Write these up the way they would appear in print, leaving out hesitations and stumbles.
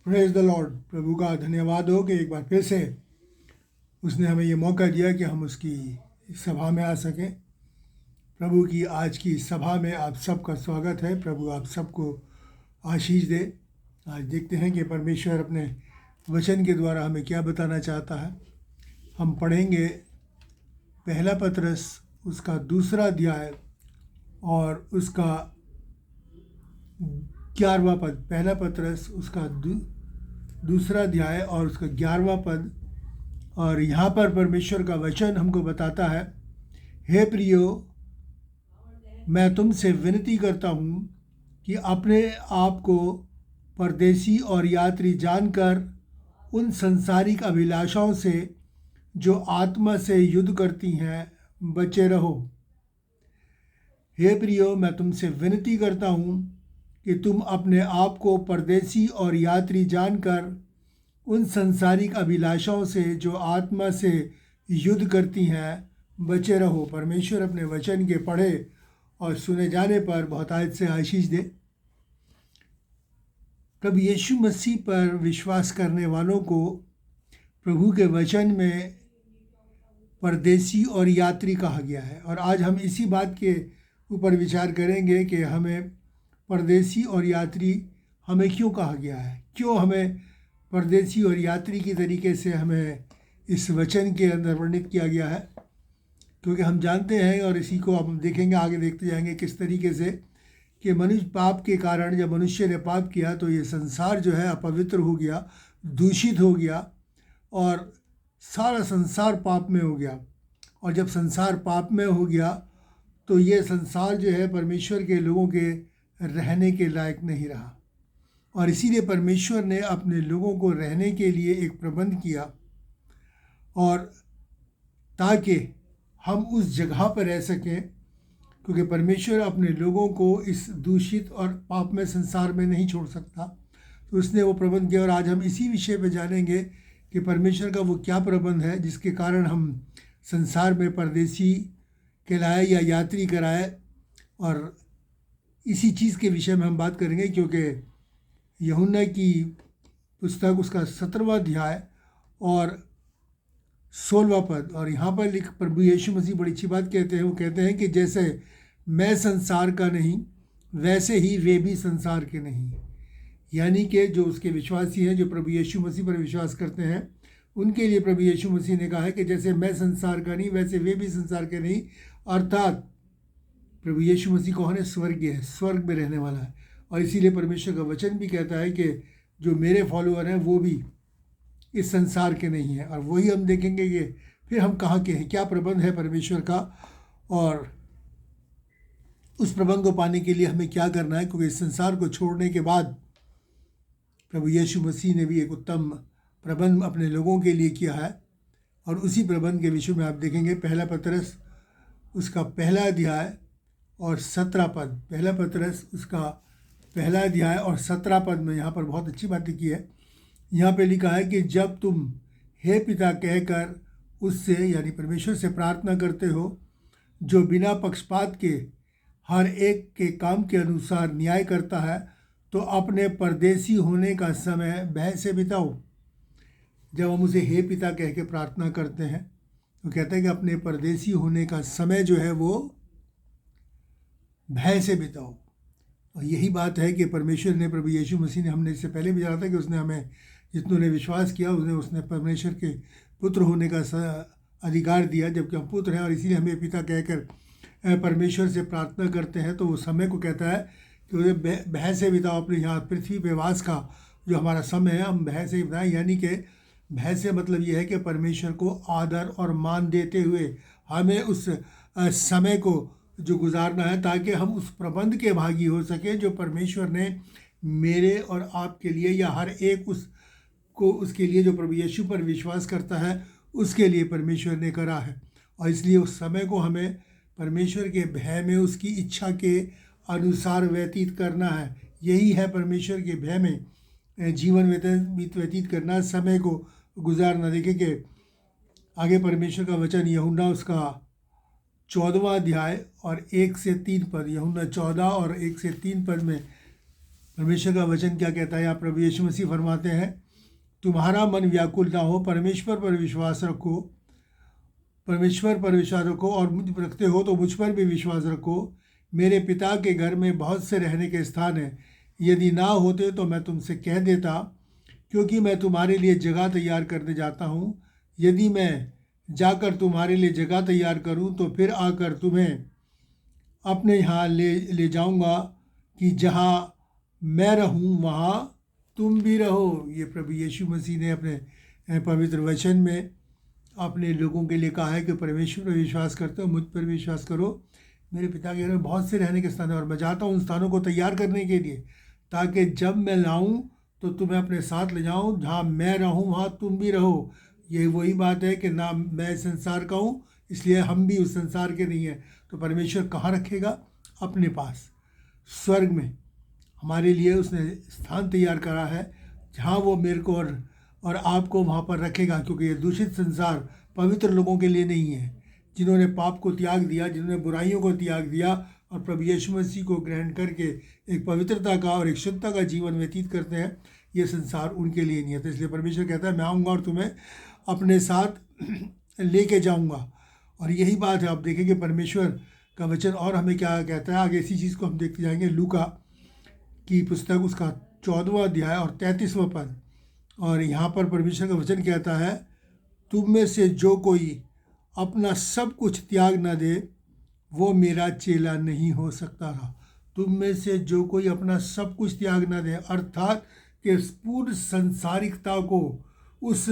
Praise the Lord. प्रभु का धन्यवाद हो कि एक बार फिर से उसने हमें ये मौका दिया कि हम उसकी सभा में आ सकें। प्रभु की आज की सभा में आप सबका स्वागत है। प्रभु आप सबको आशीष दे। आज देखते हैं कि परमेश्वर अपने वचन के द्वारा हमें क्या बताना चाहता है। हम पढ़ेंगे पहला पतरस उसका 2 अध्याय और उसका 11वां पद। पहला पतरस उसका 2 अध्याय और उसका 11वां पद। और यहाँ पर परमेश्वर का वचन हमको बताता है, हे प्रियो, मैं तुमसे विनती करता हूँ कि अपने आप को परदेसी और यात्री जानकर उन संसारिक अभिलाषाओं से जो आत्मा से युद्ध करती हैं बचे रहो। हे प्रियो, मैं तुमसे विनती करता हूँ कि तुम अपने आप को परदेसी और यात्री जानकर उन संसारिक अभिलाषाओं से जो आत्मा से युद्ध करती हैं बचे रहो। परमेश्वर अपने वचन के पढ़े और सुने जाने पर बहुतायत से आशीष दे। प्रभु यीशु मसीह पर विश्वास करने वालों को प्रभु के वचन में परदेसी और यात्री कहा गया है। और आज हम इसी बात के ऊपर विचार करेंगे कि हमें परदेसी और यात्री हमें क्यों कहा गया है, क्यों हमें परदेसी और यात्री की तरीके से हमें इस वचन के अंदर वर्णित किया गया है। क्योंकि हम जानते हैं और इसी को हम देखेंगे, आगे देखते जाएंगे किस तरीके से कि मनुष्य पाप के कारण, जब मनुष्य ने पाप किया तो ये संसार जो है अपवित्र हो गया, दूषित हो गया और सारा संसार पाप में हो गया। और जब संसार पाप में हो गया तो ये संसार जो है परमेश्वर के लोगों के रहने के लायक नहीं रहा। और इसीलिए परमेश्वर ने अपने लोगों को रहने के लिए एक प्रबंध किया, और ताकि हम उस जगह पर रह सकें, क्योंकि परमेश्वर अपने लोगों को इस दूषित और पापमय संसार में नहीं छोड़ सकता। तो उसने वो प्रबंध किया। और आज हम इसी विषय पर जानेंगे कि परमेश्वर का वो क्या प्रबंध है जिसके कारण हम संसार में परदेसी कहलाए या यात्री कराए। और इसी चीज़ के विषय में हम बात करेंगे, क्योंकि यूहन्ना की पुस्तक उसका 17वां अध्याय और 16वां पद। और यहाँ पर प्रभु यीशु मसीह बड़ी अच्छी बात कहते हैं। वो कहते हैं कि जैसे मैं संसार का नहीं वैसे ही वे भी संसार के नहीं। यानी कि जो उसके विश्वासी हैं, जो प्रभु यीशु मसीह पर विश्वास करते हैं, उनके लिए प्रभु यीशु मसीह ने कहा है कि जैसे मैं संसार का नहीं वैसे वे भी संसार के नहीं। अर्थात प्रभु यीशु मसीह कौन है? स्वर्गीय है, स्वर्ग में रहने वाला है। और इसीलिए परमेश्वर का वचन भी कहता है कि जो मेरे फॉलोअर हैं वो भी इस संसार के नहीं हैं। और वही हम देखेंगे कि फिर हम कहाँ के हैं, क्या प्रबंध है परमेश्वर का, और उस प्रबंध को पाने के लिए हमें क्या करना है। क्योंकि इस संसार को छोड़ने के बाद प्रभु यीशु मसीह ने भी एक उत्तम प्रबंध अपने लोगों के लिए किया है। और उसी प्रबंध के विषय में आप देखेंगे पहला पतरस उसका 1 अध्याय और 17 पद। पहला पतरस उसका 1 अध्याय और 17 पद में यहाँ पर बहुत अच्छी बात लिखी है। यहाँ पे लिखा है कि जब तुम हे पिता कहकर उससे यानी परमेश्वर से प्रार्थना करते हो, जो बिना पक्षपात के हर एक के काम के अनुसार न्याय करता है, तो अपने परदेसी होने का समय भय से बिताओ। जब हम उसे हे पिता कह के प्रार्थना करते हैं तो कहते हैं कि अपने परदेसी होने का समय जो है वो भय से बिताओ। और यही बात है कि परमेश्वर ने, प्रभु यीशु मसीह ने, हमने इससे पहले भी जाना था कि उसने हमें, जितनों ने विश्वास किया उसने परमेश्वर के पुत्र होने का अधिकार दिया, जबकि हम पुत्र हैं। और इसीलिए हमें पिता कहकर परमेश्वर से प्रार्थना करते हैं। तो वो समय को कहता है कि उसे भय से बिताओ। अपने यहाँ पृथ्वी पे वास का जो हमारा समय है हम भय से बिताएं। यानी कि भय से मतलब ये है कि परमेश्वर को आदर और मान देते हुए हमें उस समय को जो गुजारना है, ताकि हम उस प्रबंध के भागी हो सके जो परमेश्वर ने मेरे और आपके लिए, या हर एक उसके लिए जो प्रभु यीशु पर विश्वास करता है उसके लिए परमेश्वर ने करा है। और इसलिए उस समय को हमें परमेश्वर के भय में उसकी इच्छा के अनुसार व्यतीत करना है। यही है परमेश्वर के भय में जीवन व्यतीत करना, समय को गुजारना। देखिए कि आगे परमेश्वर का वचन यूहन्ना उसका 14वां अध्याय और 1 से 3 पद। यूहन्ना 14 और 1 से 3 पद में परमेश्वर का वचन क्या कहता है? यहाँ प्रभु यीशु मसीह फरमाते हैं, तुम्हारा मन व्याकुल ना हो, परमेश्वर पर विश्वास रखो, परमेश्वर पर विश्वास रखो और मुझ पर रखते हो तो मुझ पर भी विश्वास रखो। मेरे पिता के घर में बहुत से रहने के स्थान हैं, यदि ना होते तो मैं तुमसे कह देता, क्योंकि मैं तुम्हारे लिए जगह तैयार करने जाता हूँ। यदि मैं जाकर तुम्हारे लिए जगह तैयार करूँ तो फिर आकर तुम्हें अपने यहाँ ले जाऊँगा, कि जहाँ मैं रहूँ वहाँ तुम भी रहो। ये प्रभु यीशु मसीह ने अपने पवित्र वचन में अपने लोगों के लिए कहा है कि परमेश्वर पर विश्वास करते हो, मुझ पर विश्वास करो। मेरे पिता के घर में बहुत से रहने के स्थान हैं और मैं जाता हूँ उन स्थानों को तैयार करने के लिए, ताकि जब मैं लाऊं तो तुम्हें अपने साथ ले जाऊं। जहाँ मैं रहूं वहाँ तुम भी रहो। ये वही बात है कि ना मैं संसार का हूँ, इसलिए हम भी उस संसार के नहीं हैं। तो परमेश्वर कहाँ रखेगा? अपने पास, स्वर्ग में हमारे लिए उसने स्थान तैयार करा है, जहाँ वो मेरे को और आपको वहाँ पर रखेगा। क्योंकि ये दूषित संसार पवित्र लोगों के लिए नहीं है, जिन्होंने पाप को त्याग दिया, जिन्होंने बुराइयों को त्याग दिया और प्रभु यीशु मसीह को ग्रहण करके एक पवित्रता का और एक शुद्धता का जीवन व्यतीत करते हैं। ये संसार उनके लिए नहीं है। तो इसलिए परमेश्वर कहता है, मैं आऊँगा और तुम्हें अपने साथ लेके जाऊँगा। और यही बात है। आप देखेंगे परमेश्वर का वचन और हमें क्या कहता है आगे, इसी चीज़ को हम देखते जाएंगे। लूका की पुस्तक उसका 14वां अध्याय और 33वां पद। और यहाँ पर परमेश्वर का वचन कहता है, तुम में से जो कोई अपना सब कुछ त्याग न दे वो मेरा चेला नहीं हो सकता था। तुम में से जो कोई अपना सब कुछ त्याग न दे, अर्थात कि पूर्ण संसारिकता को, उस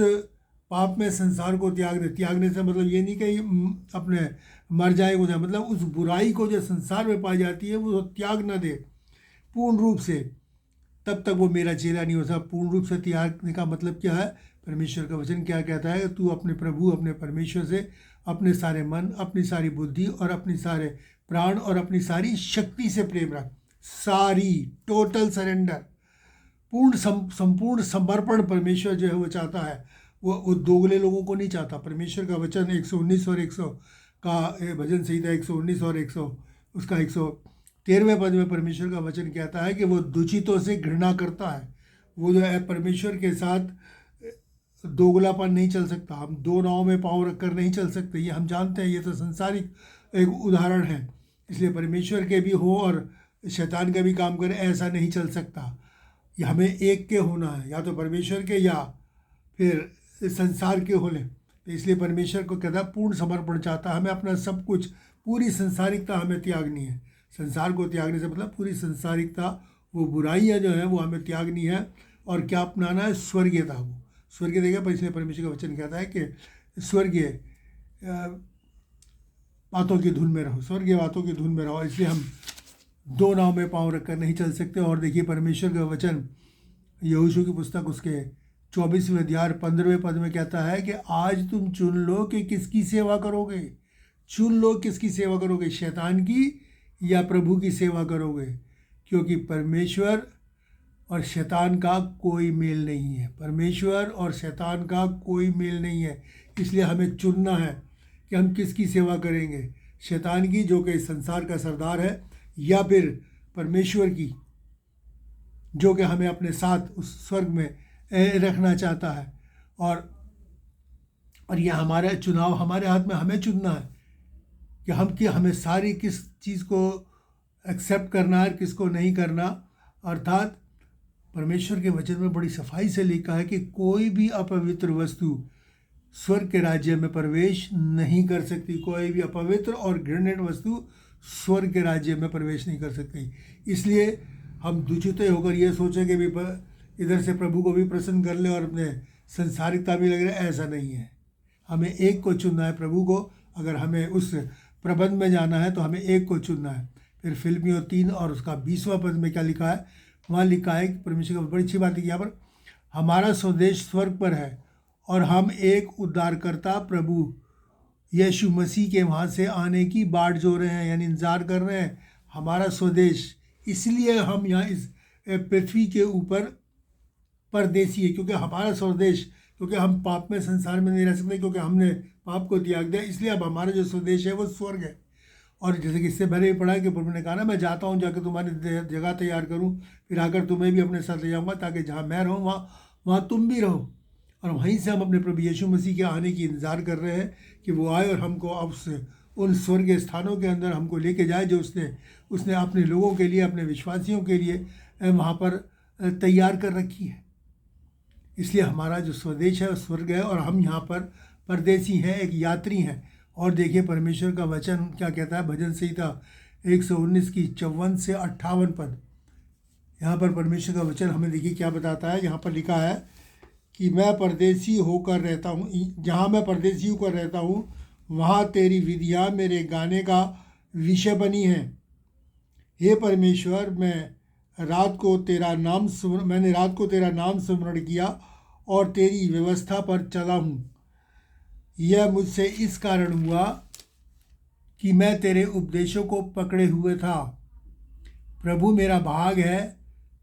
पाप में संसार को त्यागने से मतलब ये नहीं कि अपने मर जाए हो जाए, मतलब उस बुराई को जो संसार में पाई जाती है वो त्याग न दे पूर्ण रूप से, तब तक वो मेरा चेला नहीं हो सकता। पूर्ण रूप से त्यागने का मतलब क्या है? परमेश्वर का वचन क्या कहता है? तू अपने प्रभु, अपने परमेश्वर से अपने सारे मन, अपनी सारी बुद्धि और अपनी सारे प्राण और अपनी सारी शक्ति से प्रेम रख। सारी टोटल सरेंडर, पूर्ण संपूर्ण समर्पण परमेश्वर जो है वो चाहता है। वो दोगले लोगों को नहीं चाहता। परमेश्वर का वचन 119 और 100 का भजन संहिता 119 और 100 उसका 113वें पद में परमेश्वर का वचन कहता है कि वो दूषितों से घृणा करता है। वो जो है परमेश्वर के साथ दोगलापन नहीं चल सकता। हम दो नाव में पाँव रखकर नहीं चल सकते, ये हम जानते हैं। ये तो संसारिक एक उदाहरण है। इसलिए परमेश्वर के भी हो और शैतान का भी काम करे, ऐसा नहीं चल सकता। ये हमें एक के होना है, या तो परमेश्वर के या फिर संसार के हो लें। तो इसलिए परमेश्वर को कहता है पूर्ण समर्पण चाहता है। हमें अपना सब कुछ, पूरी संसारिकता हमें त्यागनी है। संसार को त्यागने से मतलब पूरी संसारिकता, वो बुराइयाँ जो हैं वो हमें त्यागनी है। और क्या अपनाना है? स्वर्गीयता। वो स्वर्गीय देगा। पर इसलिए परमेश्वर का वचन कहता है कि स्वर्गीय बातों की धुन में रहो, स्वर्गीय बातों की धुन में रहो। इसलिए हम दो नाव में पाँव रखकर नहीं चल सकते। और देखिए परमेश्वर का वचन यहोशू की पुस्तक उसके 24वें अध्याय 15वें पद में कहता है कि आज तुम चुन लो कि किसकी सेवा करोगे। चुन लो किसकी सेवा करोगे, शैतान की या प्रभु की सेवा करोगे। क्योंकि परमेश्वर और शैतान का कोई मेल नहीं है। परमेश्वर और शैतान का कोई मेल नहीं है। इसलिए हमें चुनना है कि हम किसकी सेवा करेंगे, शैतान की जो कि संसार का सरदार है, या फिर परमेश्वर की जो कि हमें अपने साथ उस स्वर्ग में रखना चाहता है। और यह हमारा चुनाव हमारे हाथ में, हमें चुनना है कि हमें सारी किस चीज़ को एक्सेप्ट करना है, किसको नहीं करना। अर्थात परमेश्वर के वचन में बड़ी सफाई से लिखा है कि कोई भी अपवित्र वस्तु स्वर्ग के राज्य में प्रवेश नहीं कर सकती। कोई भी अपवित्र और घृणित वस्तु स्वर्ग के राज्य में प्रवेश नहीं कर सकती। इसलिए हम दूषित होकर ये सोचें कि भी इधर से प्रभु को भी प्रसन्न कर ले और अपने संसारिकता भी लग रहा है, ऐसा नहीं है। हमें एक को चुनना है, प्रभु को। अगर हमें उस प्रबंध में जाना है तो हमें एक को चुनना है। फिर फिलिप्पियों 3 और उसका 20वां पद में क्या लिखा है? वहाँ लिखा है कि परमेश्वर का बड़ी अच्छी बात है कि यहाँ पर हमारा स्वदेश स्वर्ग पर है और हम एक उद्धारकर्ता प्रभु यीशु मसीह के वहाँ से आने की बाट जो रहे हैं, यानी इंतज़ार कर रहे हैं। हमारा स्वदेश, इसलिए हम यहाँ इस पृथ्वी के ऊपर परदेसी है, क्योंकि हमारा स्वदेश, क्योंकि हम पाप में संसार में नहीं रह सकते, क्योंकि हमने पाप को त्याग दिया। इसलिए अब हमारा जो स्वदेश है वो स्वर्ग है। और जैसे कि इससे पहले भी पढ़ा कि प्रभु ने कहा ना, मैं जाता हूँ जाकर तुम्हारी जगह तैयार करूँ, फिर आकर तुम्हें भी अपने साथ ले जाऊँगा, ताकि जहाँ मैं रहूँ वहाँ तुम भी रहो। और वहीं से हम अपने प्रभु यीशु मसीह के आने की इंतज़ार कर रहे हैं कि वो आए और हमको अब से उन स्वर्गीय स्थानों के अंदर हमको लेके जाए जो उसने अपने लोगों के लिए, अपने विश्वासियों के लिए वहाँ पर तैयार कर रखी है। इसलिए हमारा जो स्वदेश है वो स्वर्ग है, और हम यहाँ पर परदेसी हैं, एक यात्री हैं। और देखिए परमेश्वर का वचन क्या कहता है, भजन संहिता 119 की 54 से 58 पद। यहाँ पर परमेश्वर का वचन हमें देखिए क्या बताता है। यहाँ पर लिखा है कि मैं परदेसी होकर रहता हूँ, जहाँ मैं परदेसी होकर रहता हूँ वहाँ तेरी विधियाँ मेरे गाने का विषय बनी हैं। हे परमेश्वर, मैंने रात को तेरा नाम स्मरण किया और तेरी व्यवस्था पर चला हूँ। यह मुझसे इस कारण हुआ कि मैं तेरे उपदेशों को पकड़े हुए था। प्रभु मेरा भाग है,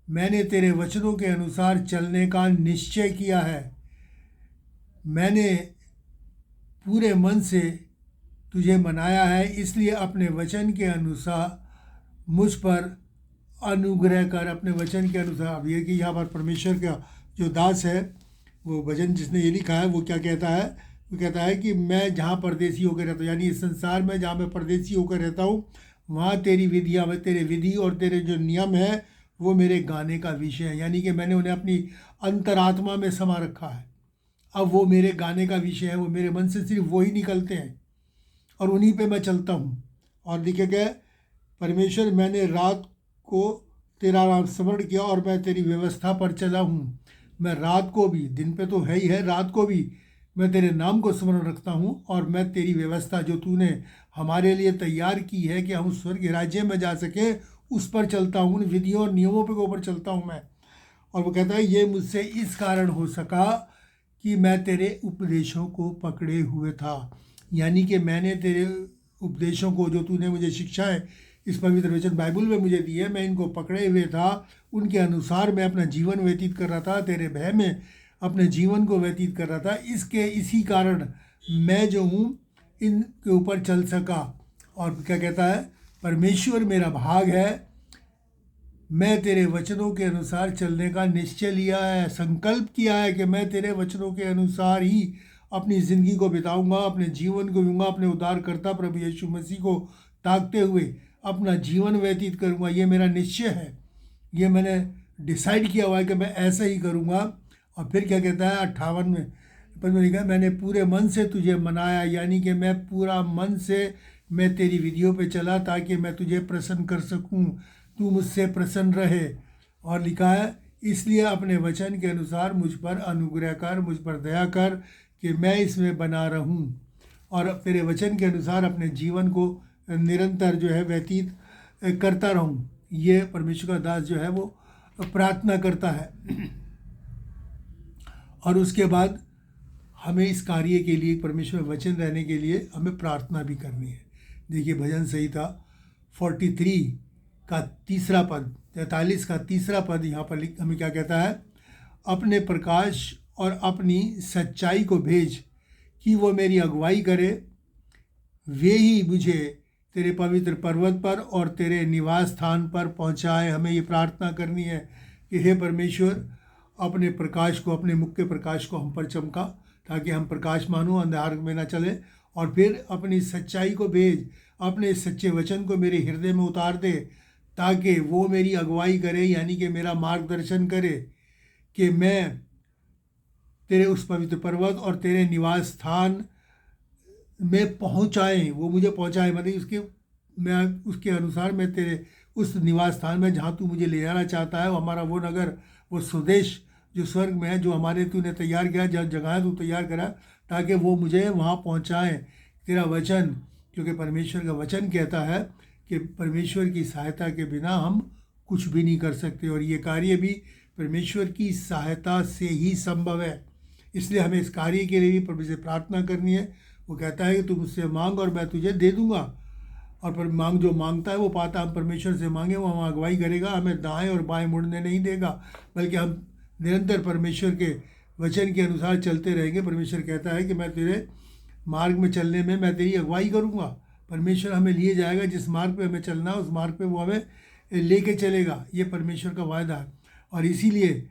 मैंने तेरे वचनों के अनुसार चलने का निश्चय किया है। मैंने पूरे मन से तुझे मनाया है, इसलिए अपने वचन के अनुसार मुझ पर अनुग्रह कर। अपने वचन के अनुसार। अब ये कि यहाँ पर परमेश्वर का जो दास है, वो भजन जिसने ये लिखा है, वो क्या कहता है, वो कहता है कि मैं जहाँ परदेसी होकर रहता हूँ, यानी इस संसार में जहाँ मैं परदेसी होकर रहता हूँ, वहाँ तेरी विधियाँ, तेरे विधि और तेरे जो नियम है वो मेरे गाने का विषय है। यानी कि मैंने उन्हें अपनी अंतरात्मा में समा रखा है। अब वो मेरे गाने का विषय है, वो मेरे मन से सिर्फ वो ही निकलते हैं और उन्हीं पे मैं चलता हूँ। और लिखे गए, परमेश्वर मैंने रात को तेरा नाम स्मरण किया और मैं तेरी व्यवस्था पर चला हूँ। मैं रात को भी, दिन पे तो है ही है, रात को भी मैं तेरे नाम को स्मरण रखता हूँ और मैं तेरी व्यवस्था जो तूने हमारे लिए तैयार की है कि हम स्वर्ग राज्य में जा सके, उस पर चलता हूँ, उन विधियों और नियमों के ऊपर चलता हूँ मैं। और वो कहता है ये मुझसे इस कारण हो सका कि मैं तेरे उपदेशों को पकड़े हुए था। यानी कि मैंने तेरे उपदेशों को, जो तूने मुझे शिक्षाएं इस पवित्र वचन बाइबल में मुझे दी है, मैं इनको पकड़े हुए था। उनके अनुसार मैं अपना जीवन व्यतीत कर रहा था, तेरे भय में अपने जीवन को व्यतीत कर रहा था। इसी कारण मैं जो हूँ इनके ऊपर चल सका। और क्या कहता है, परमेश्वर मेरा भाग है, मैं तेरे वचनों के अनुसार चलने का निश्चय लिया है, संकल्प किया है कि मैं तेरे वचनों के अनुसार ही अपनी ज़िंदगी को बिताऊंगा, अपने जीवन को दूंगा, अपने उद्धारकर्ता प्रभु यीशु मसीह को ताकते हुए अपना जीवन व्यतीत करूंगा। ये मेरा निश्चय है, ये मैंने डिसाइड किया हुआ है कि मैं ऐसा ही करूंगा। और फिर क्या कहता है 58 में पर मैंने कहा, मैंने पूरे मन से तुझे मनाया, यानी कि मैं पूरा मन से मैं तेरी विधियों पे चला ताकि मैं तुझे प्रसन्न कर सकूं, तू मुझसे प्रसन्न रहे। और लिखा है, इसलिए अपने वचन के अनुसार मुझ पर अनुग्रह कर, मुझ पर दया कर कि मैं इसमें बना रहूं और तेरे वचन के अनुसार अपने जीवन को निरंतर जो है व्यतीत करता रहूं। ये परमेश्वर का दास जो है वो प्रार्थना करता है। और उसके बाद हमें इस कार्य के लिए, परमेश्वर वचन रहने के लिए हमें प्रार्थना भी करनी है। देखिए भजन संहिता 43 का तीसरा पद, 43 का तीसरा पद यहाँ पर हमें क्या कहता है, अपने प्रकाश और अपनी सच्चाई को भेज कि वो मेरी अगुवाई करे, वे ही मुझे तेरे पवित्र पर्वत पर और तेरे निवास स्थान पर पहुँचाए। हमें ये प्रार्थना करनी है कि हे परमेश्वर, अपने प्रकाश को, अपने मुख के प्रकाश को हम पर चमका ताकि हम प्रकाश मानो, अंधकार में ना चले। और फिर अपनी सच्चाई को भेज, अपने सच्चे वचन को मेरे हृदय में उतार दे ताकि वो मेरी अगुवाई करे, यानी कि मेरा मार्गदर्शन करे कि मैं तेरे उस पवित्र पर्वत और तेरे निवास स्थान में पहुँचाएँ, वो मुझे पहुँचाए, मतलब मैं उसके अनुसार मैं तेरे उस निवास स्थान में जहाँ तू मुझे ले जाना चाहता है, वो हमारा वो नगर, वो स्वदेश जो स्वर्ग में है, जो हमारे तूने तैयार किया, जहाँ जगह तू तैयार करा, ताकि वो मुझे वहाँ पहुँचाए। तेरा वचन, क्योंकि परमेश्वर का वचन कहता है कि परमेश्वर की सहायता के बिना हम कुछ भी नहीं कर सकते, और ये कार्य भी परमेश्वर की सहायता से ही संभव है। इसलिए हमें इस कार्य के लिए भी प्रभु से प्रार्थना करनी है। वो कहता है कि तू मुझसे मांग और मैं तुझे दे दूँगा, और पर मांग जो मांगता है वो पाता। हम परमेश्वर से मांगे, वो हम अगुवाई करेगा, हमें दाएं और बाएं मुड़ने नहीं देगा, बल्कि हम निरंतर परमेश्वर के वचन के अनुसार चलते रहेंगे। परमेश्वर कहता है कि मैं तेरे मार्ग में चलने में मैं तेरी अगुवाई करूँगा, परमेश्वर हमें लिए जाएगा, जिस मार्ग पे हमें चलना है उस मार्ग पे वो हमें लेके चलेगा। ये परमेश्वर का वायदा है। और इसीलिए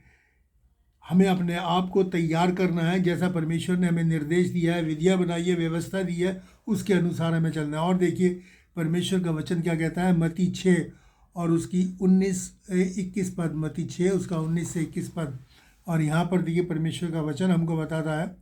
हमें अपने आप को तैयार करना है, जैसा परमेश्वर ने हमें निर्देश दिया है, विधियाँ बनाई है, व्यवस्था दी है, उसके अनुसार हमें चलना है। और देखिए परमेश्वर का वचन क्या कहता है, मत्ती 6 और उसकी 19-21 पद, मत्ती 6 उसका 19 से 21 पद। और यहाँ पर देखिए परमेश्वर का वचन हमको बताता है,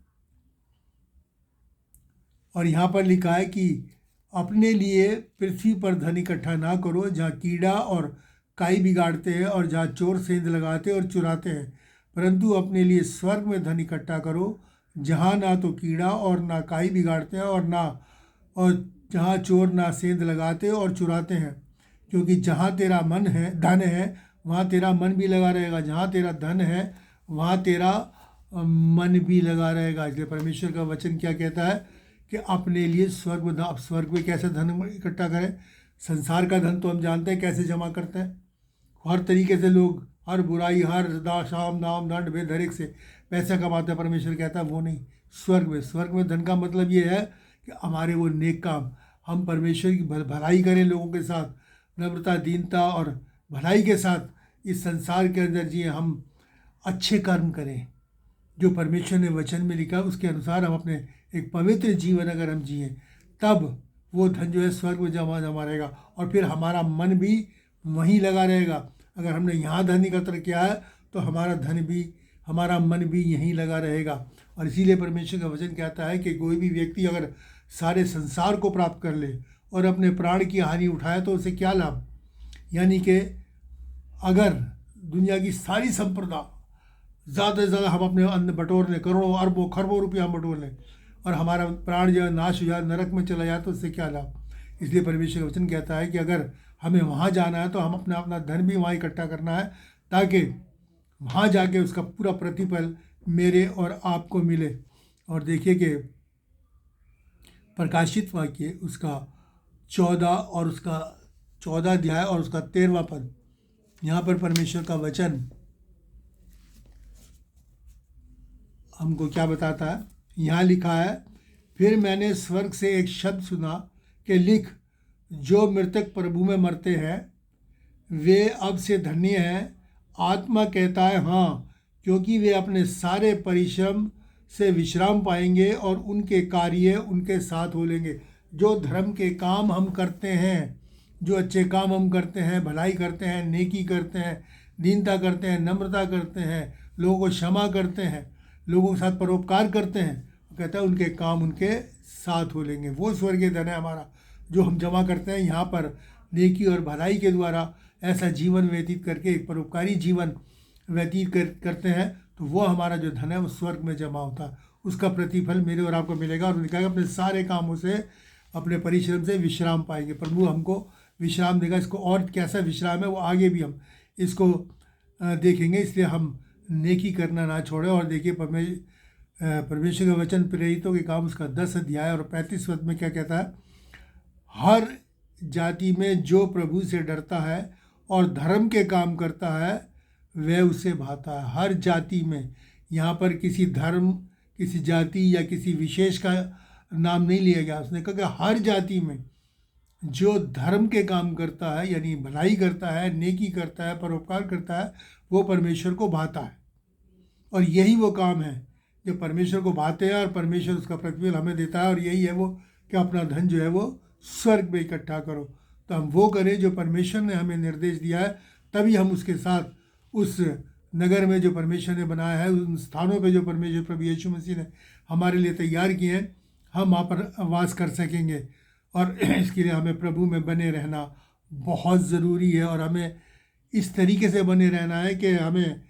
और यहाँ पर लिखा है कि अपने लिए पृथ्वी पर धन इकट्ठा ना करो, जहाँ कीड़ा और काई बिगाड़ते हैं और जहाँ चोर सेंध लगाते और चुराते हैं, परंतु अपने लिए स्वर्ग में धन इकट्ठा करो, जहाँ ना तो कीड़ा और ना काई बिगाड़ते हैं और जहाँ चोर ना सेंध लगाते और चुराते हैं। क्योंकि जहाँ तेरा मन है, धन है, वहाँ तेरा मन भी लगा रहेगा। जहाँ तेरा धन है वहाँ तेरा मन भी लगा रहेगा। इसलिए परमेश्वर का वचन क्या कहता है कि अपने लिए स्वर्ग में, अब स्वर्ग में कैसे धन इकट्ठा करें। संसार का धन तो हम जानते हैं कैसे जमा करते हैं। हर तरीके से लोग हर बुराई, हर शाम नाम दंड बेधरिक से पैसा कमाते हैं। परमेश्वर कहता है वो नहीं, स्वर्ग में धन का मतलब ये है कि हमारे वो नेक काम, हम परमेश्वर की भलाई करें, लोगों के साथ नम्रता, दीनता और भलाई के साथ इस संसार के अंदर जिए, हम अच्छे कर्म करें जो परमेश्वर ने वचन में लिखा, उसके अनुसार हम अपने एक पवित्र जीवन अगर हम जिए, तब वो धन जो है स्वर्ग में जमा रहेगा। और फिर हमारा मन भी वहीं लगा रहेगा। अगर हमने यहाँ धन एकत्र किया है तो हमारा धन भी, हमारा मन भी यहीं लगा रहेगा। और इसीलिए परमेश्वर का वचन कहता है कि कोई भी व्यक्ति अगर सारे संसार को प्राप्त कर ले और अपने प्राण की हानि उठाए तो उसे क्या लाभ। यानी कि अगर दुनिया की सारी संपदा ज़्यादा से ज़्यादा हम अपने अन्न बटोर लें, करोड़ों अरबों खरबों रुपया हम बटोर लें, और हमारा प्राण जो है नाश हो जाए, नरक में चला जाए, तो उससे क्या लाभ। इसलिए परमेश्वर का वचन कहता है कि अगर हमें वहाँ जाना है तो हम अपना धन भी वहाँ इकट्ठा करना है, ताकि वहाँ जाके उसका पूरा प्रतिफल मेरे और आपको मिले। और देखिए कि प्रकाशित वाक्य उसका 14 अध्याय और उसका 13वां पद, यहाँ पर परमेश्वर का वचन हमको क्या बताता है। यहाँ लिखा है, फिर मैंने स्वर्ग से एक शब्द सुना कि लिख, जो मृतक प्रभु में मरते हैं वे अब से धन्य हैं। आत्मा कहता है हाँ, क्योंकि वे अपने सारे परिश्रम से विश्राम पाएंगे और उनके कार्य उनके साथ हो लेंगे। जो धर्म के काम हम करते हैं, जो अच्छे काम हम करते हैं, भलाई करते हैं, नेकी करते हैं, दीनता करते हैं, नम्रता करते हैं, लोगों को क्षमा करते हैं, लोगों के साथ परोपकार करते हैं, कहता है उनके काम उनके साथ हो लेंगे। वो स्वर्गीय धन है हमारा, जो हम जमा करते हैं यहाँ पर नेकी और भलाई के द्वारा। ऐसा जीवन व्यतीत करके एक परोपकारी जीवन व्यतीत करते हैं तो वो हमारा जो धन है वो स्वर्ग में जमा होता है। उसका प्रतिफल मेरे और आपको मिलेगा। और उन्होंने कहा अपने सारे कामों से, अपने परिश्रम से विश्राम पाएंगे। प्रभु हमको विश्राम देगा। इसको और कैसा विश्राम है वो आगे भी हम इसको देखेंगे। इसलिए हम नेकी करना ना छोड़े। और देखिए परमेश्वर का वचन प्रेरितों के काम उसका 10 अध्याय और 35 पद में क्या कहता है, हर जाति में जो प्रभु से डरता है और धर्म के काम करता है वह उसे भाता है। हर जाति में, यहाँ पर किसी धर्म, किसी जाति या किसी विशेष का नाम नहीं लिया गया। उसने कहा कि हर जाति में जो धर्म के काम करता है, यानी भलाई करता है, नेकी करता है, परोपकार करता है, वो परमेश्वर को भाता है। और यही वो काम है जो परमेश्वर को भाते हैं और परमेश्वर उसका प्रतिफल हमें देता है। और यही है वो कि अपना धन जो है वो स्वर्ग में इकट्ठा करो। तो हम वो करें जो परमेश्वर ने हमें निर्देश दिया है, तभी हम उसके साथ उस नगर में जो परमेश्वर ने बनाया है, उन स्थानों पे जो परमेश्वर प्रभु यीशु मसीह ने हमारे लिए तैयार किए हैं, हम वहाँ पर वास कर सकेंगे। और इसके लिए हमें प्रभु में बने रहना बहुत ज़रूरी है। और हमें इस तरीके से बने रहना है कि हमें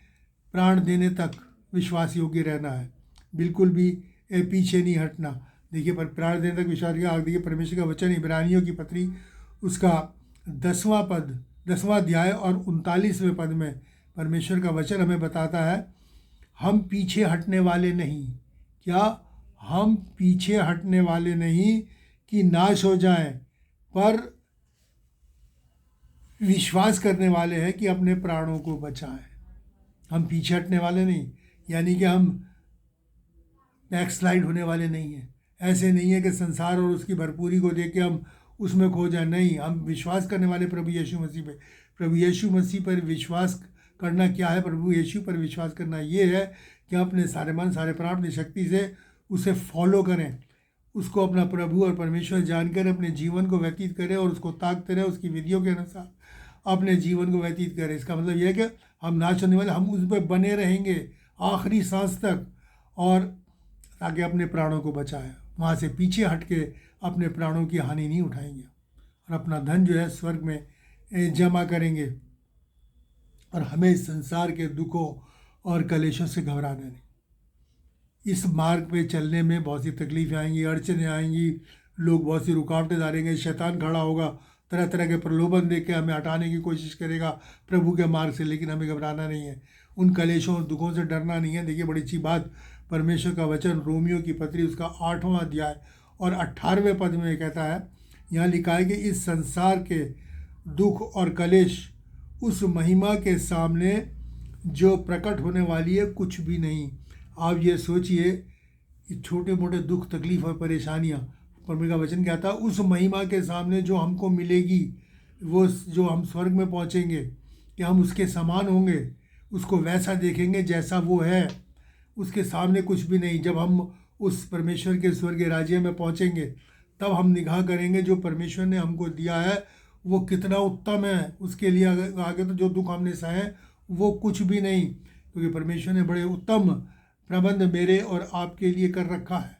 प्राण देने तक विश्वास योग्य रहना है, बिल्कुल भी पीछे नहीं हटना। देखिए पर प्राण देने तक विश्वास किया। देखिए परमेश्वर का वचन इब्रानियों की पत्री उसका 10वां अध्याय और 39वें पद में परमेश्वर का वचन हमें बताता है, हम पीछे हटने वाले नहीं। क्या? हम पीछे हटने वाले नहीं कि नाश हो जाएं, पर विश्वास करने वाले हैं कि अपने प्राणों को बचाएं। हम पीछे हटने वाले नहीं, यानी कि हम बैकस्लाइड होने वाले नहीं हैं। ऐसे नहीं है कि संसार और उसकी भरपूरी को देख के हम उसमें खो जाए। नहीं, हम विश्वास करने वाले प्रभु यीशु मसीह पे, प्रभु यीशु मसीह पर विश्वास करना क्या है? प्रभु यीशु पर विश्वास करना ये है कि अपने सारे मन, सारे प्राण, अपनी शक्ति से उसे फॉलो करें, उसको अपना प्रभु और परमेश्वर जानकर अपने जीवन को व्यतीत करें और उसको ताकते रहें, उसकी विधियों के अनुसार अपने जीवन को व्यतीत करें। इसका मतलब यह है कि हम नाश होने वाले, हम उस पर बने रहेंगे आखिरी सांस तक, और ताकि अपने प्राणों को बचाएं, वहाँ से पीछे हट के अपने प्राणों की हानि नहीं उठाएंगे और अपना धन जो है स्वर्ग में जमा करेंगे। और हमें इस संसार के दुखों और कलेशों से घबराना नहीं। इस मार्ग पे चलने में बहुत सी तकलीफें आएंगी, अड़चनें आएंगी, लोग बहुत सी रुकावटें डालेंगे, शैतान खड़ा होगा, तरह तरह के प्रलोभन दे के हमें हटाने की कोशिश करेगा प्रभु के मार्ग से, लेकिन हमें घबराना नहीं है, उन कलेशों और दुखों से डरना नहीं है। देखिए, बड़ी अच्छी बात, परमेश्वर का वचन रोमियो की पत्री उसका 8वां अध्याय और 18वें पद में कहता है, यहाँ लिखा है कि इस संसार के दुख और कलेश उस महिमा के सामने जो प्रकट होने वाली है कुछ भी नहीं। आप ये सोचिए, छोटे मोटे दुख, तकलीफ और परेशानियाँ, परमेश्वर का वचन कहता है उस महिमा के सामने जो हमको मिलेगी, वो जो हम स्वर्ग में पहुँचेंगे, कि हम उसके समान होंगे, उसको वैसा देखेंगे जैसा वो है, उसके सामने कुछ भी नहीं। जब हम उस परमेश्वर के स्वर्ग राज्य में पहुँचेंगे, तब हम निगाह करेंगे जो परमेश्वर ने हमको दिया है वो कितना उत्तम है। उसके लिए आगे तो जो दुख हमने सहे वो कुछ भी नहीं, क्योंकि परमेश्वर ने बड़े उत्तम प्रबंध मेरे और आपके लिए कर रखा है।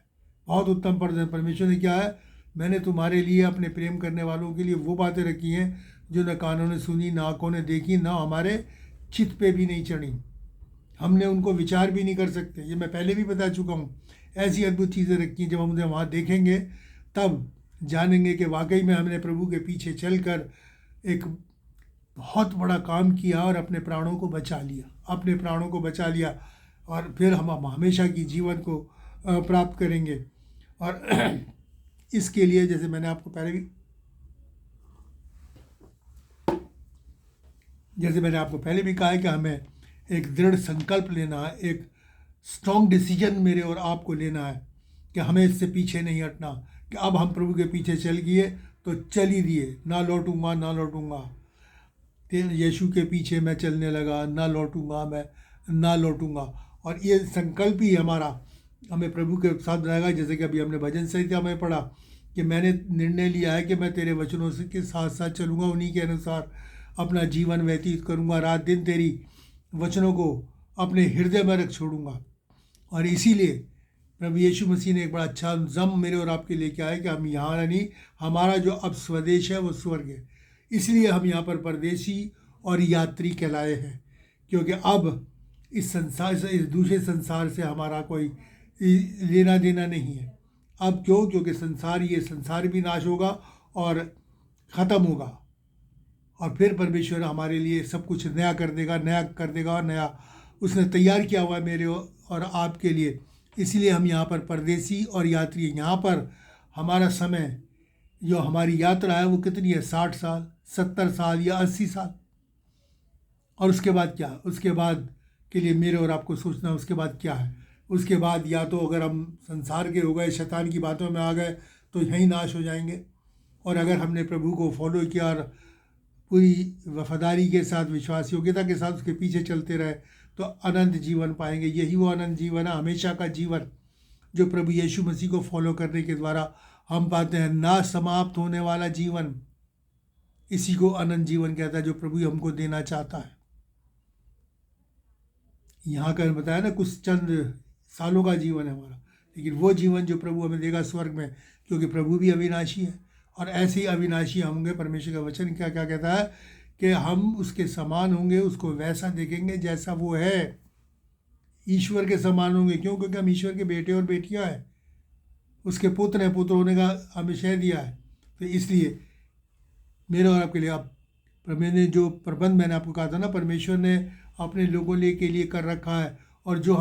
बहुत उत्तम प्रबंध परमेश्वर ने क्या है, मैंने तुम्हारे लिए, अपने प्रेम करने वालों के लिए वो बातें रखी हैं जो न कानों ने सुनी, न आँखों ने देखी, न हमारे चित्त पे भी नहीं चढ़ी, हमने उनको विचार भी नहीं कर सकते। ये मैं पहले भी बता चुका हूँ। ऐसी अद्भुत चीज़ें रखी हैं, जब हम उन्हें वहाँ देखेंगे तब जानेंगे कि वाकई में हमने प्रभु के पीछे चलकर एक बहुत बड़ा काम किया और अपने प्राणों को बचा लिया, अपने प्राणों को बचा लिया, और फिर हम हमेशा की जीवन को प्राप्त करेंगे। और इसके लिए जैसे मैंने आपको पहले भी कहा है कि हमें एक दृढ़ संकल्प लेना है, एक स्ट्रॉन्ग डिसीजन मेरे और आपको लेना है कि हमें इससे पीछे नहीं हटना, कि अब हम प्रभु के पीछे चल गए तो चल ही दिए, ना लौटूंगा ना लौटूंगा। यीशु के पीछे मैं चलने लगा, ना लौटूंगा, मैं ना लौटूंगा। और ये संकल्प ही हमारा हमें प्रभु के साथ रहेगा। जैसे कि अभी हमने भजन संहिता में पढ़ा कि मैंने निर्णय लिया है कि मैं तेरे वचनों से के साथ साथ चलूँगा, उन्हीं के अनुसार अपना जीवन व्यतीत करूँगा, रात दिन तेरी वचनों को अपने हृदय में रख छोड़ूंगा। और इसीलिए प्रभु यीशु मसीह ने एक बड़ा अच्छा जम मेरे और आपके लिए क्या है कि हम यहाँ नहीं, हमारा जो अब स्वदेश है वो स्वर्ग है। इसलिए हम यहाँ पर परदेशी और यात्री कहलाए हैं, क्योंकि अब इस संसार से, इस दूसरे संसार से हमारा कोई लेना देना नहीं है। अब क्यों? क्योंकि ये संसार भी नाश होगा और ख़त्म होगा, और फिर परमेश्वर हमारे लिए सब कुछ नया कर देगा और नया उसने तैयार किया हुआ है मेरे और आपके लिए। इसलिए हम यहाँ पर परदेसी और यात्री। यहाँ पर हमारा समय, जो हमारी यात्रा है वो कितनी है? 60 साल, 70 साल या 80 साल। और उसके बाद क्या? उसके बाद के लिए मेरे और आपको सोचना, उसके बाद क्या है? उसके बाद या तो अगर हम संसार के हो गए, शैतान की बातों में आ गए, तो यहीं नाश हो जाएंगे। और अगर हमने प्रभु को फॉलो किया और पूरी वफादारी के साथ, विश्वास योग्यता के साथ उसके पीछे चलते रहे, तो अनंत जीवन पाएंगे। यही वो अनंत जीवन है, हमेशा का जीवन, जो प्रभु यीशु मसीह को फॉलो करने के द्वारा हम पाते हैं। ना समाप्त होने वाला जीवन, इसी को अनंत जीवन कहता है, जो प्रभु हमको देना चाहता है। यहाँ का बताया ना, कुछ चंद सालों का जीवन है हमारा, लेकिन वो जीवन जो प्रभु हमें देगा स्वर्ग में, क्योंकि प्रभु भी अविनाशी है और ऐसे ही अविनाशी होंगे। परमेश्वर का वचन क्या क्या कहता है कि हम उसके समान होंगे, उसको वैसा देखेंगे जैसा वो है, ईश्वर के समान होंगे। क्यों? क्योंकि हम ईश्वर के बेटे और बेटियां हैं, उसके पुत्र हैं, पुत्र होने का हमें शय दिया है। तो इसलिए मेरे और आपके लिए, आप मैंने जो प्रबंध मैंने आपको कहा था ना, परमेश्वर ने अपने लोगों के लिए कर रखा है, और जो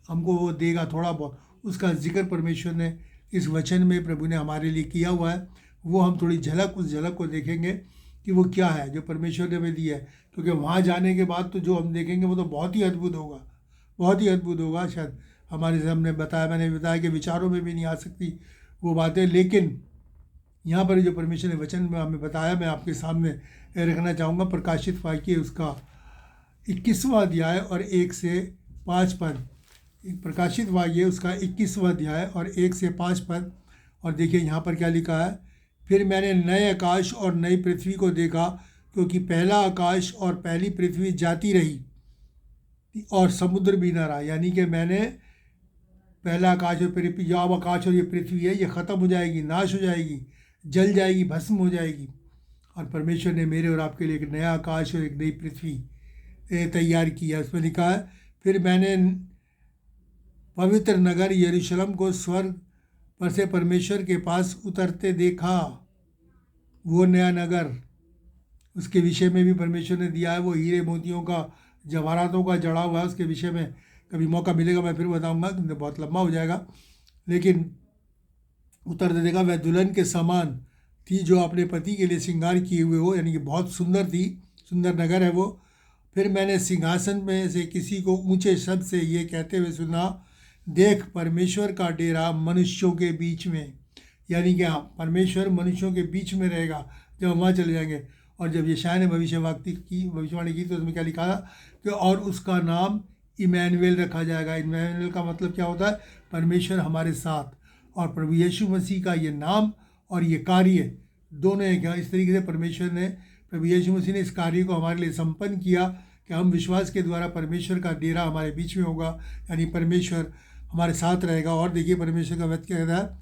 हमको वो देगा थोड़ा बहुत, उसका जिक्र परमेश्वर ने इस वचन में प्रभु ने हमारे लिए किया हुआ है। वो हम थोड़ी उस झलक को देखेंगे कि वो क्या है जो परमेश्वर ने हमें दिया है। क्योंकि वहाँ जाने के बाद तो जो हम देखेंगे वो तो बहुत ही अद्भुत होगा, बहुत ही अद्भुत होगा। शायद मैंने बताया कि विचारों में भी नहीं आ सकती वो बातें, लेकिन यहाँ पर जो परमेश्वर ने वचन में हमें बताया, मैं आपके सामने रखना चाहूँगा। प्रकाशित वाक्य उसका 21वां अध्याय और 1 से 5 पद। प्रकाशित वाक्य उसका 21वां अध्याय और 1 से 5 पद। और देखिए यहाँ पर क्या लिखा है। फिर मैंने नए आकाश और नई पृथ्वी को देखा, क्योंकि पहला आकाश और पहली पृथ्वी जाती रही और समुद्र भी न रहा। यानी कि मैंने पहला आकाश और पृथ्वी, जो अब आकाश और ये पृथ्वी है, ये ख़त्म हो जाएगी, नाश हो जाएगी, जल जाएगी, भस्म हो जाएगी। और परमेश्वर ने मेरे और आपके लिए एक नया आकाश और एक नई पृथ्वी तैयार किया। उसमें लिखा है, फिर मैंने पवित्र नगर यरूशलेम को स्वर्ग पर से परमेश्वर के पास उतरते देखा। वो नया नगर, उसके विषय में भी परमेश्वर ने दिया है। वो हीरे मोतियों का, जवाहरातों का जड़ा हुआ है। उसके विषय में कभी मौका मिलेगा मैं फिर बताऊंगा, बहुत लंबा हो जाएगा। लेकिन उतरते देखा, वह दुल्हन के समान थी जो अपने पति के लिए श्रृंगार किए हुए हो, यानी कि बहुत सुंदर थी। सुंदर नगर है वो। फिर मैंने सिंहासन में से किसी को ऊंचे शब्द से ये कहते हुए सुना, देख परमेश्वर का डेरा मनुष्यों के बीच में। यानी कि हाँ, परमेश्वर मनुष्यों के बीच में रहेगा जब हम वहाँ चले जाएंगे। और जब यशायाह ने भविष्यवाणी की तो उसमें क्या लिखा था कि और उसका नाम इमैनुएल रखा जाएगा। इमैनुएल का मतलब क्या होता है? परमेश्वर हमारे साथ। और प्रभु यीशु मसीह का ये नाम और ये कार्य दोनों एक हैं। इस तरीके से परमेश्वर ने, प्रभु यीशु मसीह ने इस कार्य को हमारे लिए संपन्न किया कि हम विश्वास के द्वारा परमेश्वर का डेरा हमारे बीच में होगा, यानी परमेश्वर हमारे साथ रहेगा। और देखिए परमेश्वर का वचन क्या कहता है,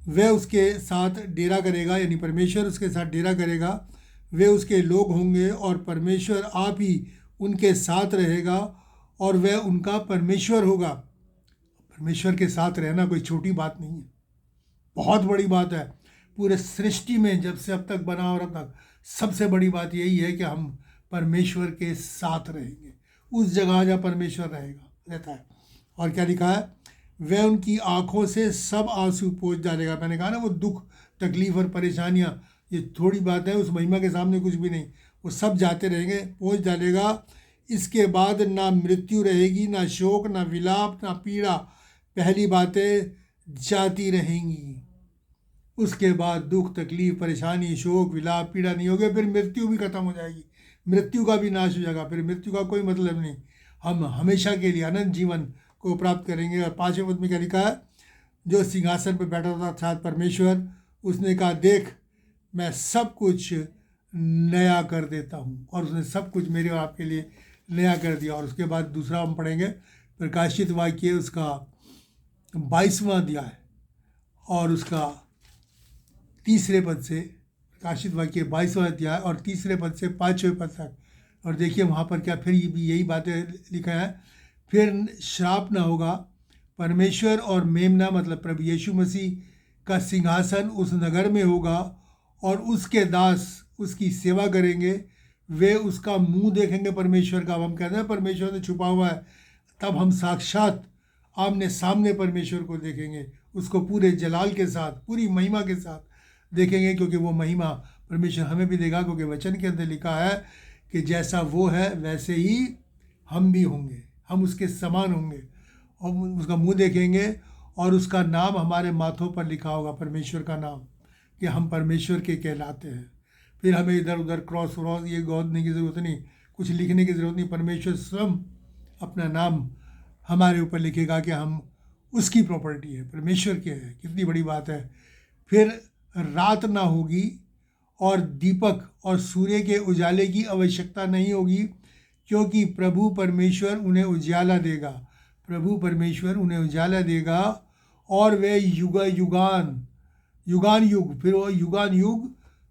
वह उसके साथ डेरा करेगा, यानी परमेश्वर उसके साथ डेरा करेगा। वे उसके लोग होंगे और परमेश्वर आप ही उनके साथ रहेगा और वह उनका परमेश्वर होगा। परमेश्वर के साथ रहना कोई छोटी बात नहीं है, बहुत बड़ी बात है। पूरे सृष्टि में जब से अब तक बना और अब तक सबसे बड़ी बात यही है कि हम परमेश्वर के साथ रहेंगे, उस जगह जहाँ परमेश्वर रहता है। और क्या लिखा है, वह उनकी आँखों से सब आंसू पोंछ डालेगा। मैंने कहा ना, वो दुख, तकलीफ और परेशानियाँ ये थोड़ी बात है, उस महिमा के सामने कुछ भी नहीं। वो सब जाते रहेंगे, पोंछ डालेगा। इसके बाद ना मृत्यु रहेगी, ना शोक, ना विलाप, ना पीड़ा। पहली बातें जाती रहेंगी। उसके बाद दुख, तकलीफ, परेशानी, शोक, विलाप, पीड़ा नहीं होगी। फिर मृत्यु भी खत्म हो जाएगी, मृत्यु का भी नाश हो जाएगा। फिर मृत्यु का कोई मतलब नहीं। हम हमेशा के लिए अनंत जीवन को प्राप्त करेंगे। और 5वें पद में क्या लिखा है, जो सिंहासन पर बैठा था अर्थात परमेश्वर, उसने कहा, देख मैं सब कुछ नया कर देता हूँ। और उसने सब कुछ मेरे और आपके लिए नया कर दिया। और उसके बाद दूसरा हम पढ़ेंगे प्रकाशित वाक्य उसका 22वां अध्याय और उसका 3 पद से, प्रकाशित वाक्य 22वां अध्याय और 3 पद से 5वें पद तक। और देखिए वहाँ पर क्या फिर भी यही बातें लिखा है, फिर श्राप न होगा। परमेश्वर और मेमना मतलब प्रभु यीशु मसीह का सिंहासन उस नगर में होगा और उसके दास उसकी सेवा करेंगे। वे उसका मुंह देखेंगे परमेश्वर का। अब हम कहते हैं परमेश्वर से छुपा हुआ है, तब हम साक्षात आमने सामने परमेश्वर को देखेंगे, उसको पूरे जलाल के साथ, पूरी महिमा के साथ देखेंगे। क्योंकि वो महिमा परमेश्वर हमें भी देगा, क्योंकि वचन के अंदर लिखा है कि जैसा वो है वैसे ही हम भी होंगे, हम उसके समान होंगे। और उसका मुंह देखेंगे और उसका नाम हमारे माथों पर लिखा होगा, परमेश्वर का नाम, कि हम परमेश्वर के कहलाते हैं। फिर हमें इधर उधर क्रॉस व्रॉस ये गोदने की ज़रूरत नहीं, कुछ लिखने की ज़रूरत नहीं। परमेश्वर स्वयं अपना नाम हमारे ऊपर लिखेगा कि हम उसकी प्रॉपर्टी है, परमेश्वर के है। कितनी बड़ी बात है। फिर रात ना होगी और दीपक और सूर्य के उजाले की आवश्यकता नहीं होगी, क्योंकि प्रभु परमेश्वर उन्हें उजाला देगा। प्रभु परमेश्वर उन्हें उजाला देगा और वे युगान युग, फिर वो युगान युग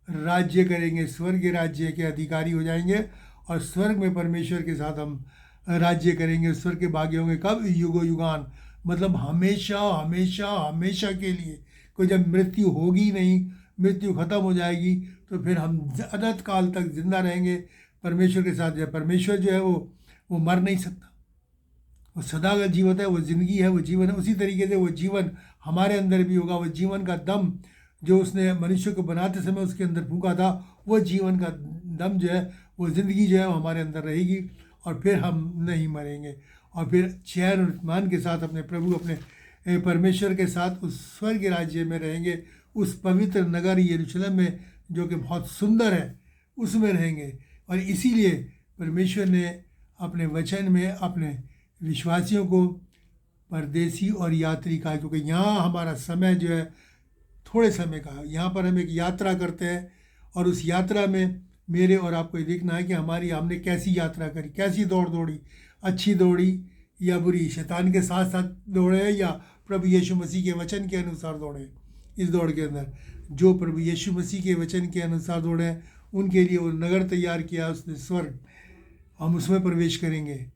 राज्य करेंगे, स्वर्ग के राज्य के अधिकारी हो जाएंगे। और स्वर्ग में परमेश्वर के साथ हम राज्य करेंगे, स्वर्ग के भाग्य होंगे। कब? युगान, मतलब हमेशा हमेशा हमेशा के लिए। कोई जब मृत्यु होगी नहीं, मृत्यु खत्म हो जाएगी, तो फिर हम अनंत काल तक जिंदा रहेंगे परमेश्वर के साथ। जब परमेश्वर जो है वो मर नहीं सकता, वो सदा का जीवन है, वो ज़िंदगी है, वो जीवन है। उसी तरीके से वो जीवन हमारे अंदर भी होगा। वो जीवन का दम जो उसने मनुष्य को बनाते समय उसके अंदर फूंका था, वो जीवन का दम जो है, वो ज़िंदगी जो है वो हमारे अंदर रहेगी। और फिर हम नहीं मरेंगे और फिर चैन और इत्मीनान के साथ अपने प्रभु, अपने परमेश्वर के साथ उस स्वर्ग राज्य में रहेंगे। उस पवित्र नगर यरूशलेम में जो कि बहुत सुंदर है, उसमें रहेंगे। और इसीलिए परमेश्वर ने अपने वचन में अपने विश्वासियों को परदेसी और यात्री कहा, क्योंकि यहाँ हमारा समय जो है थोड़े समय का है। यहाँ पर हम एक यात्रा करते हैं और उस यात्रा में मेरे और आपको ये देखना है कि हमने कैसी यात्रा करी, कैसी दौड़ दौड़ी, अच्छी दौड़ी या बुरी, शैतान के साथ साथ दौड़े हैं या प्रभु यीशु मसीह के वचन के अनुसार दौड़े। इस दौड़ के अंदर जो प्रभु यीशु मसीह के वचन के अनुसार दौड़े हैं उनके लिए वो नगर तैयार किया उसने, स्वर्ग, हम उसमें प्रवेश करेंगे,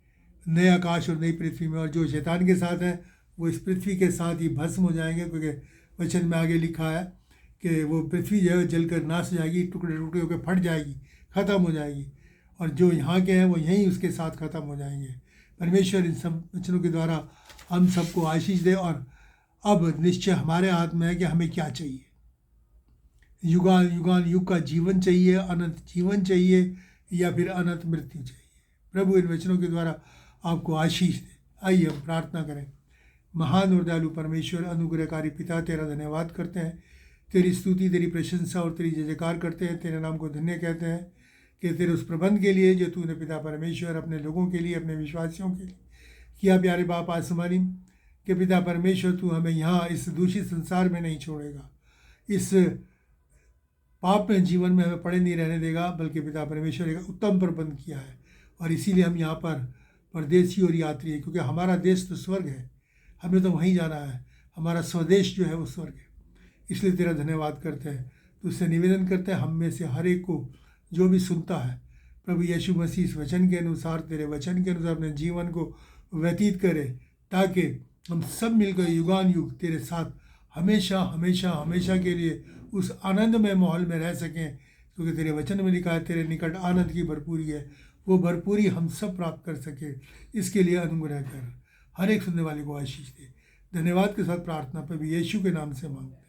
नए आकाश और नई पृथ्वी में। और जो शैतान के साथ है वो इस पृथ्वी के साथ ही भस्म हो जाएंगे, क्योंकि वचन में आगे लिखा है कि वो पृथ्वी जो है जलकर नाश हो जाएगी, टुकड़े टुकड़े होकर फट जाएगी, ख़त्म हो जाएगी। और जो यहाँ के हैं वो यहीं उसके साथ ख़त्म हो जाएंगे। परमेश्वर इन सब वचनों के द्वारा हम सबको आशीष दे। और अब निश्चय हमारे हाथ में है कि हमें क्या चाहिए। युगान युगान युग का जीवन चाहिए, अनंत जीवन चाहिए, या फिर अनंत मृत्यु चाहिए। प्रभु इन वचनों के द्वारा आपको आशीष दे। आइए हम प्रार्थना करें। महान और दयालु परमेश्वर, अनुग्रहकारी पिता, तेरा धन्यवाद करते हैं, तेरी स्तुति, तेरी प्रशंसा और तेरी जय जयकार करते हैं। तेरे नाम को धन्य कहते हैं कि तेरे उस प्रबंध के लिए जो तूने पिता परमेश्वर अपने लोगों के लिए, अपने विश्वासियों के लिए किया। प्यारे बाप आसमानी कि पिता परमेश्वर, तू हमें यहाँ इस दूषित संसार में नहीं छोड़ेगा, इस पाप में जीवन में हमें पड़े नहीं रहने देगा, बल्कि पिता परमेश्वर एक उत्तम प्रबंध किया है। और इसीलिए हम यहाँ पर परदेसी और यात्री है, क्योंकि हमारा देश तो स्वर्ग है, हमें तो वहीं जाना है, हमारा स्वदेश जो है वो स्वर्ग है। इसलिए तेरा धन्यवाद करते हैं। तुझसे निवेदन करते हैं हम में से हर एक को जो भी सुनता है, प्रभु यीशु मसीह इस वचन के अनुसार, तेरे वचन के अनुसार अपने जीवन को व्यतीत करे, ताकि हम सब मिलकर युगान युग तेरे साथ हमेशा हमेशा हमेशा के लिए उस आनंदमय माहौल में रह सकें। क्योंकि तेरे वचन में लिखा है तेरे निकट आनंद की भरपूरी है, वो भरपूरी हम सब प्राप्त कर सके। इसके लिए अनुग्रह कर, हर एक सुनने वाले को आशीष दे। धन्यवाद के साथ प्रार्थना प्रभु यीशु के नाम से मांगते हैं।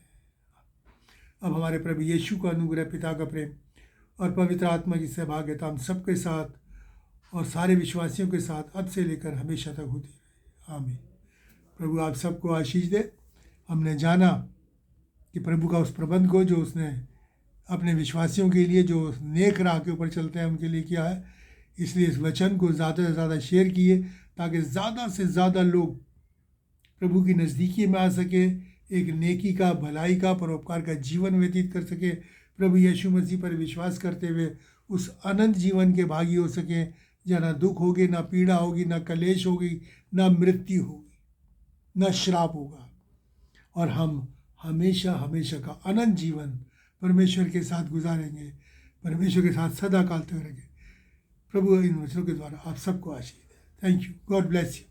अब हमारे प्रभु यीशु का अनुग्रह, पिता का प्रेम और पवित्र आत्मा की सहभागिता हम सबके साथ और सारे विश्वासियों के साथ अब से लेकर हमेशा तक होती रहे। आमीन। प्रभु आप सबको आशीष दे। हमने जाना कि प्रभु का उस प्रबंध को जो उसने अपने विश्वासियों के लिए, जो नेक राह के ऊपर चलते हैं उनके लिए किया है, इसलिए इस वचन को ज़्यादा से ज़्यादा शेयर किए, ताकि ज़्यादा से ज़्यादा लोग प्रभु की नज़दीकी में आ सके, एक नेकी का, भलाई का, परोपकार का जीवन व्यतीत कर सके, प्रभु यीशु मसीह पर विश्वास करते हुए उस अनंत जीवन के भागी हो सकें, जहाँ ना दुख होगी, ना पीड़ा होगी, ना कलेश होगी, ना मृत्यु होगी, ना श्राप होगा। और हम हमेशा हमेशा का अनंत जीवन परमेश्वर के साथ गुजारेंगे, परमेश्वर के साथ सदा काल तक रहेंगे। प्रभु इन वचनों के द्वारा आप सबको आशीष दे। Thank you. God bless you.